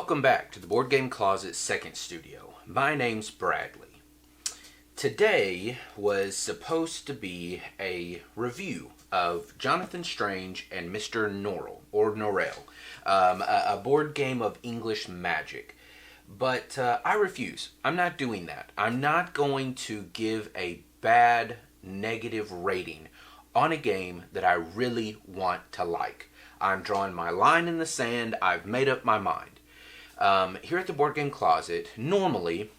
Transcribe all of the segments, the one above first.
Welcome back to the Board Game Closet second studio. My name's Bradley. Today was supposed to be a review of Jonathan Strange and Mr. Norrell, or Norrell, a board game of English magic. But I refuse. I'm not doing that. I'm not going to give a bad, negative rating on a game that I really want to like. I'm drawing my line in the sand. I've made up my mind. Here at the Board Game Closet, normally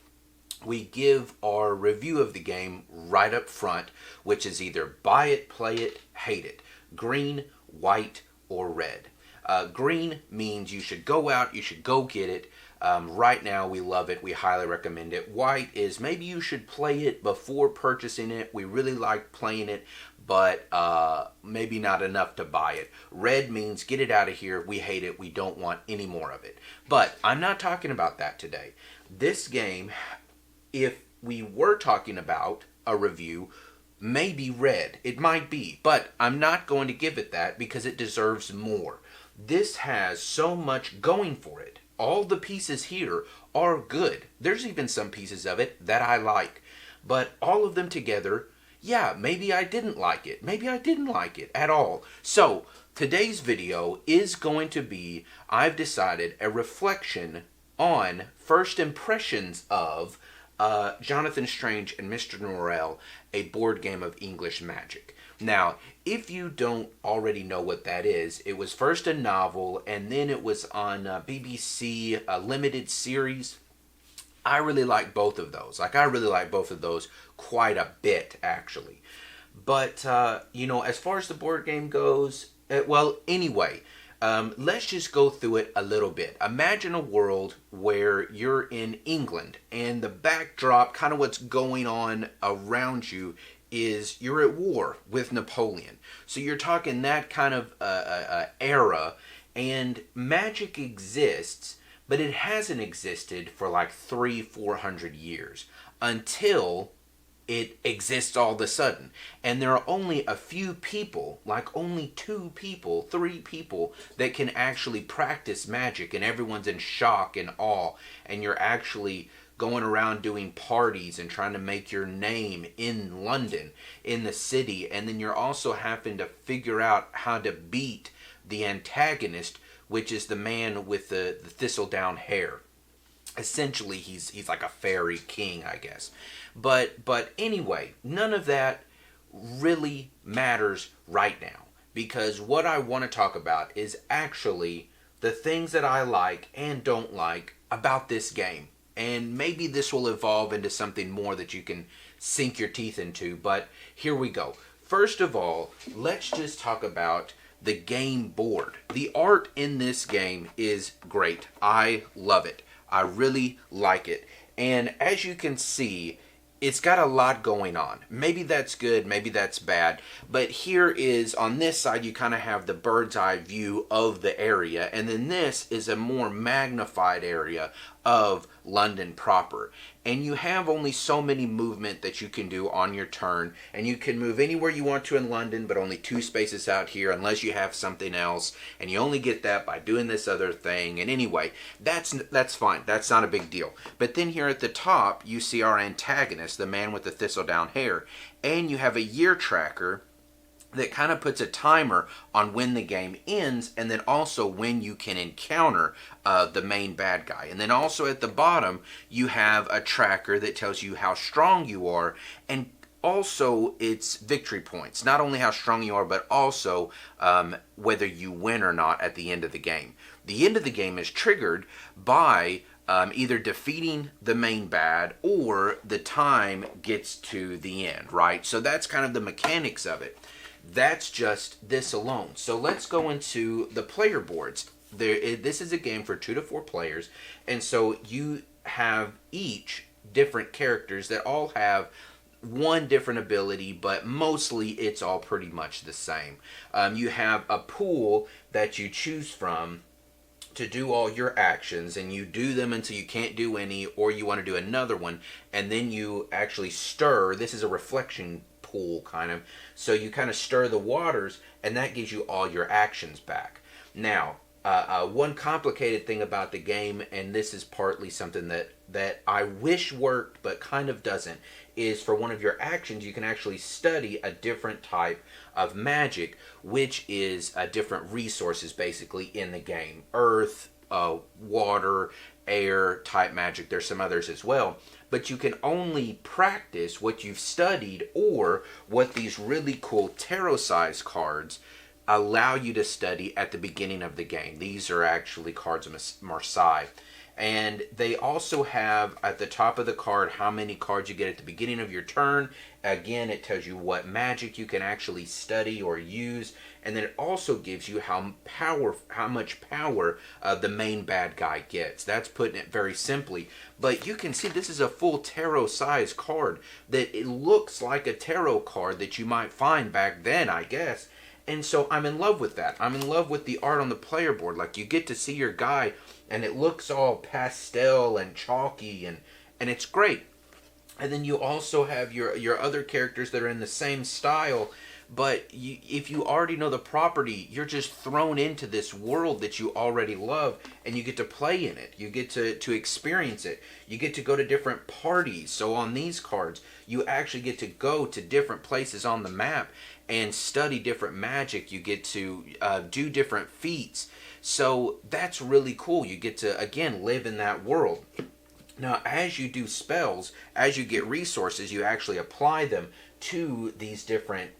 we give our review of the game right up front, which is either buy it, play it, hate it. Green, white, or red. Green means you should go out, you should go get it. Right now we love it, we highly recommend it. White is maybe you should play it before purchasing it. We really like playing it, but maybe not enough to buy it. Red means get it out of here, we hate it, we don't want any more of it. But I'm not talking about that today. This game, if we were talking about a review, may be red. It might be, but I'm not going to give it that because it deserves more. This has so much going for it. All the pieces here are good. There's even some pieces of it that I like. But all of them together, yeah, maybe I didn't like it. Maybe I didn't like it at all. So, today's video is going to be, I've decided, a reflection on first impressions of Jonathan Strange and Mr. Norrell, a board game of English magic. Now, if you don't already know what that is, it was first a novel, and then it was on BBC, a limited series. I really like both of those. I really like both of those quite a bit, actually. But, as far as the board game goes, let's just go through it a little bit. Imagine a world where you're in England, and the backdrop, kind of what's going on around you, is you're at war with Napoleon. So you're talking that kind of era, and magic exists, but it hasn't existed for like 300-400 years until it exists all of a sudden. And there are only a few people, like only 2 people, 3 people, that can actually practice magic, and everyone's in shock and awe, and you're actually going around doing parties and trying to make your name in London, in the city, and then you're also having to figure out how to beat the antagonist, which is the man with the thistle-down hair. Essentially, he's like a fairy king, I guess. But anyway, none of that really matters right now, because what I want to talk about is actually the things that I like and don't like about this game. And maybe this will evolve into something more that you can sink your teeth into, but here we go. First of all, let's just talk about the game board. The art in this game is great. I love it. I really like it. And as you can see, it's got a lot going on. Maybe that's good, maybe that's bad. But here is, on this side, you kind of have the bird's eye view of the area. And then this is a more magnified area of London proper. And you have only so many movement that you can do on your turn. And you can move anywhere you want to in London, but only 2 spaces out here unless you have something else. And you only get that by doing this other thing. And anyway, that's fine. That's not a big deal. But then here at the top, you see our antagonist, the man with the thistle-down hair. And you have a year tracker that kind of puts a timer on when the game ends, and then also when you can encounter the main bad guy. And then also at the bottom, you have a tracker that tells you how strong you are, and also its victory points. Not only how strong you are, but also whether you win or not at the end of the game. The end of the game is triggered by either defeating the main bad or the time gets to the end, right? So that's kind of the mechanics of it. That's just this alone. So let's go into the player boards. This is a game for 2 to 4 players, and so you have each different characters that all have one different ability, but mostly it's all pretty much the same. You have a pool that you choose from to do all your actions, and you do them until you can't do any, or you want to do another one, and then you actually stir. This is a reflection pool, kind of. So you kind of stir the waters, and that gives you all your actions back. Now, one complicated thing about the game, and this is partly something that I wish worked but kind of doesn't, is for one of your actions you can actually study a different type of magic, which is different resources basically in the game. Earth, water, air type magic. There's some others as well. But you can only practice what you've studied or what these really cool tarot size cards allow you to study at the beginning of the game. These are actually cards of Marseille. And they also have at the top of the card how many cards you get at the beginning of your turn. Again, it tells you what magic you can actually study or use. And then it also gives you how much power the main bad guy gets. That's putting it very simply. But you can see this is a full tarot size card that it looks like a tarot card that you might find back then, I guess. And so I'm in love with that. I'm in love with the art on the player board. Like, you get to see your guy and it looks all pastel and chalky and it's great. And then you also have your other characters that are in the same style, but if you already know the property, you're just thrown into this world that you already love, and you get to play in it. You get to experience it. You get to go to different parties. So on these cards, you actually get to go to different places on the map and study different magic. You get to do different feats. So that's really cool. You get to, again, live in that world. Now, as you do spells, as you get resources, you actually apply them to these different,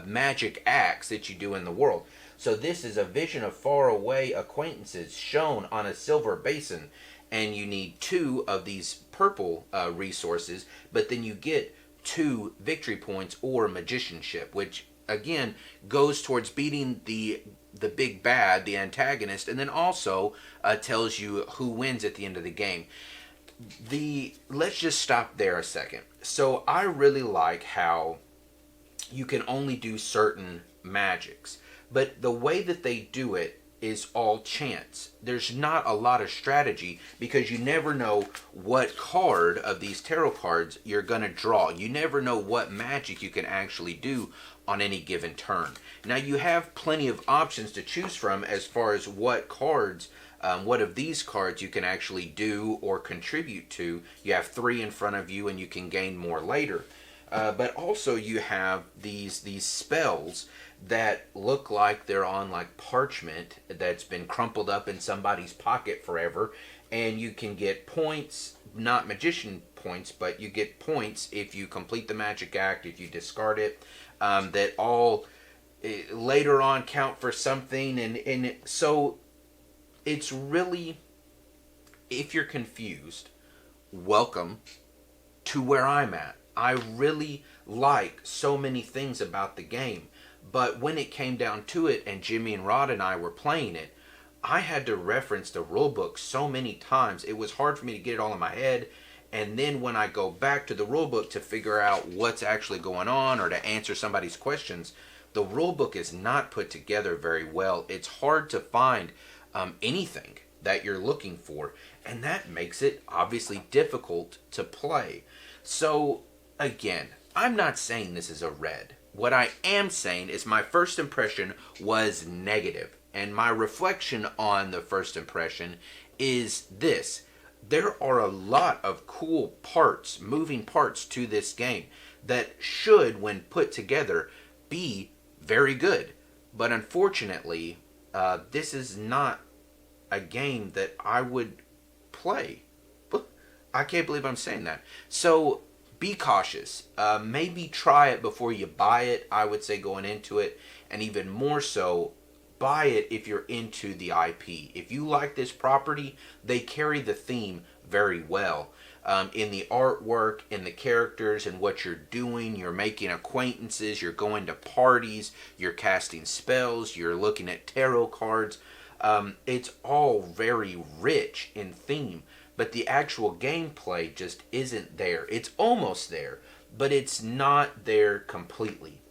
magic acts that you do in the world. So this is a vision of faraway acquaintances shown on a silver basin. And you need 2 of these purple resources, but then you get 2 victory points or magicianship, which, again, goes towards beating the big bad, the antagonist, and then also tells you who wins at the end of the game. Let's just stop there a second. So I really like how you can only do certain magics, but the way that they do it is all chance. There's not a lot of strategy because you never know what card of these tarot cards you're going to draw. You never know what magic you can actually do on any given turn. Now, you have plenty of options to choose from as far as what cards, what of these cards you can actually do or contribute to. You have 3 in front of you and you can gain more later. But also you have these spells that look like they're on like parchment that's been crumpled up in somebody's pocket forever, and you can get points, not magician points, but you get points if you complete the magic act, if you discard it, that all later on count for something, and so it's really, if you're confused, welcome to where I'm at. I really like so many things about the game. But when it came down to it, and Jimmy and Rod and I were playing it, I had to reference the rulebook so many times. It was hard for me to get it all in my head. And then when I go back to the rulebook to figure out what's actually going on or to answer somebody's questions, the rulebook is not put together very well. It's hard to find anything that you're looking for. And that makes it obviously difficult to play. So, again, I'm not saying this is a red. What I am saying is my first impression was negative. And my reflection on the first impression is this. There are a lot of cool parts, moving parts to this game that should, when put together, be very good. But unfortunately, this is not a game that I would play. I can't believe I'm saying that. So, be cautious. Maybe try it before you buy it, I would say, going into it. And even more so, buy it if you're into the IP. If you like this property, they carry the theme very well. In the artwork, in the characters, and what you're doing. You're making acquaintances, you're going to parties, you're casting spells, you're looking at tarot cards. It's all very rich in theme. But the actual gameplay just isn't there. It's almost there, but it's not there completely.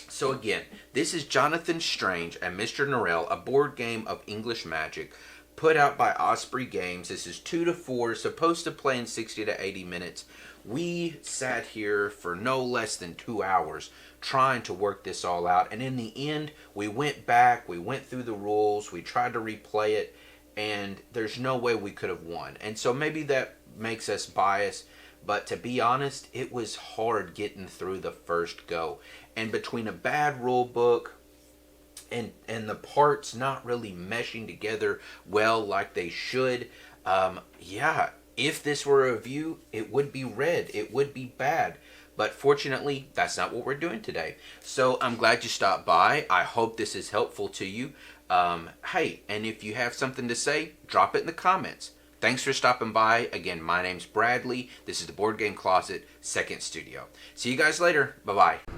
So again, this is Jonathan Strange and Mr. Norrell, a board game of English magic, put out by Osprey Games. This is 2 to 4, supposed to play in 60 to 80 minutes. We sat here for no less than 2 hours trying to work this all out, and in the end, we went back, we went through the rules, we tried to replay it, and there's no way we could have won. And so maybe that makes us biased, but to be honest, it was hard getting through the first go. And between a bad rule book and the parts not really meshing together well like they should, yeah, if this were a review, it would be red, it would be bad. But fortunately, that's not what we're doing today. So I'm glad you stopped by. I hope this is helpful to you. Hey, and if you have something to say, drop it in the comments. Thanks for stopping by. Again, my name's Bradley. This is the Board Game Closet, second studio. See you guys later. Bye-bye.